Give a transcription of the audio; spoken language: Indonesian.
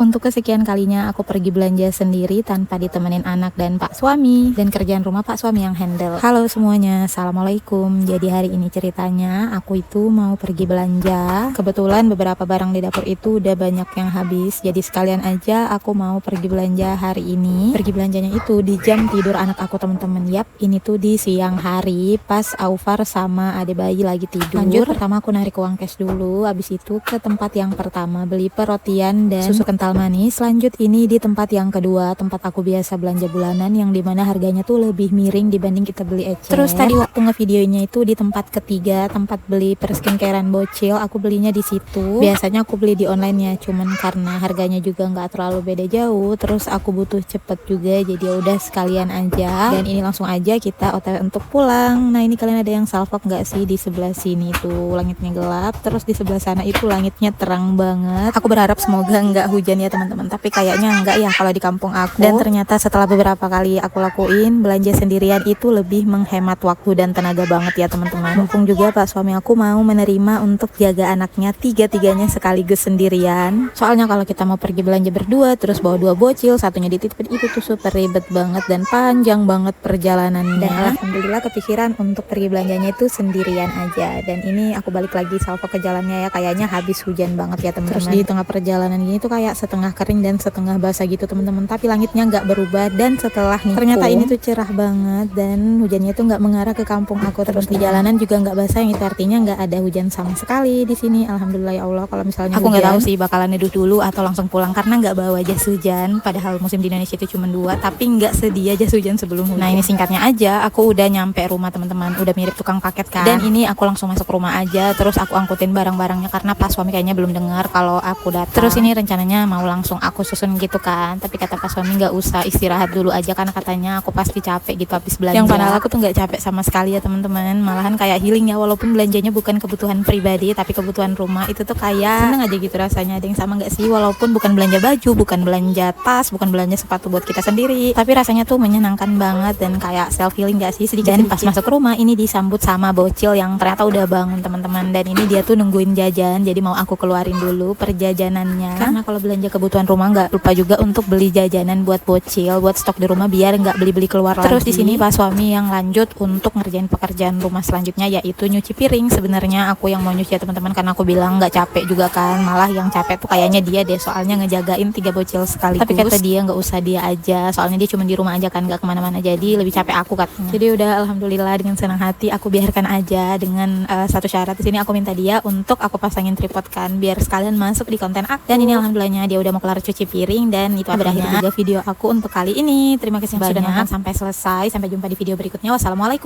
Untuk kesekian kalinya aku pergi belanja sendiri tanpa ditemenin anak dan pak suami, dan kerjaan rumah pak suami yang handle. Halo semuanya, assalamualaikum. Jadi hari ini ceritanya aku itu mau pergi belanja. Kebetulan beberapa barang di dapur itu udah banyak yang habis, jadi sekalian aja aku mau pergi belanja hari ini. Pergi belanjanya itu di jam tidur anak aku teman-teman. Yap, ini tuh di siang hari pas Aufar sama ade bayi lagi tidur. Lanjut, pertama aku narik uang cash dulu, abis itu ke tempat yang pertama beli perrotian dan susu kental manis. Lanjut ini di tempat yang kedua, tempat aku biasa belanja bulanan, yang dimana harganya tuh lebih miring dibanding kita beli ecer. Terus tadi waktu ngevideonya itu di tempat ketiga, tempat beli perskincarean bocil, aku belinya di situ. Biasanya aku beli di online ya, cuman karena harganya juga nggak terlalu beda jauh, terus aku butuh cepet juga, jadi ya udah sekalian aja. Dan ini langsung aja kita OTW untuk pulang. Nah ini kalian ada yang salvok nggak sih? Di sebelah sini tuh langitnya gelap, terus di sebelah sana itu langitnya terang banget. Aku berharap semoga nggak hujan ya teman-teman, tapi kayaknya enggak ya kalau di kampung aku. Dan ternyata setelah beberapa kali aku lakuin, belanja sendirian itu lebih menghemat waktu dan tenaga banget ya teman-teman. Mumpung juga pak suami aku mau menerima untuk jaga anaknya tiga-tiganya sekaligus sendirian. Soalnya kalau kita mau pergi belanja berdua terus bawa dua bocil, satunya dititipin, itu tuh super ribet banget dan panjang banget perjalanannya. Dan alhamdulillah kepikiran untuk pergi belanjanya itu sendirian aja. Dan ini aku balik lagi salvo ke jalannya ya, kayaknya habis hujan banget ya teman-teman. Terus di tengah perjalanan gini tuh kayak setengah kering dan setengah basah gitu teman-teman, tapi langitnya nggak berubah. Dan setelah nih ternyata ini tuh cerah banget dan hujannya tuh nggak mengarah ke kampung aku. Terus di jalanan juga nggak basah, yang itu artinya nggak ada hujan sama sekali di sini. Alhamdulillah ya Allah. Kalau misalnya aku nggak tahu sih bakalan neduh dulu atau langsung pulang karena nggak bawa jas hujan, padahal musim di Indonesia itu cuma 2, tapi nggak sedia jas hujan sebelum hujan. Nah ini singkatnya aja, aku udah nyampe rumah teman-teman, udah mirip tukang paket kan. Dan ini aku langsung masuk rumah aja, terus aku angkutin barang-barangnya karena pas suami kayaknya belum dengar kalau aku datang. Terus ini rencananya mau langsung aku susun gitu kan, tapi kata pas suami nggak usah, istirahat dulu aja karena katanya aku pasti capek gitu habis belanja. Yang padahal aku tuh nggak capek sama sekali ya teman-teman, malahan kayak healing ya, walaupun belanjanya bukan kebutuhan pribadi tapi kebutuhan rumah, itu tuh kayak seneng aja gitu rasanya. Ada yang sama nggak sih? Walaupun bukan belanja baju, bukan belanja tas, bukan belanja sepatu buat kita sendiri, tapi rasanya tuh menyenangkan banget dan kayak self healing gak sih sedikit. Dan pas masuk rumah ini disambut sama bocil yang ternyata udah bangun teman-teman, dan ini dia tuh nungguin jajan, jadi mau aku keluarin dulu perjajanannya karena kalau belanja kebutuhan rumah nggak lupa juga untuk beli jajanan buat bocil, buat stok di rumah biar nggak beli-beli keluar lagi. Terus di sini pas suami yang lanjut untuk ngerjain pekerjaan rumah selanjutnya, yaitu nyuci piring. Sebenarnya aku yang mau nyuci ya teman-teman, karena aku bilang nggak capek juga kan, malah yang capek tuh kayaknya dia deh, soalnya ngejagain 3 bocil sekaligus. Tapi kata dia nggak usah, dia aja, soalnya dia cuma di rumah aja kan, nggak kemana-mana, jadi lebih capek aku katanya. Jadi udah alhamdulillah dengan senang hati aku biarkan aja, dengan satu syarat. Di sini aku minta dia untuk aku pasangin tripod kan, biar sekalian masuk di konten aku. Dan ini alhamdulillahnya dia udah mau kelar cuci piring, dan itu berakhir juga video aku untuk kali ini. Terima kasih sudah nonton sampai selesai. Sampai jumpa di video berikutnya. Wassalamualaikum.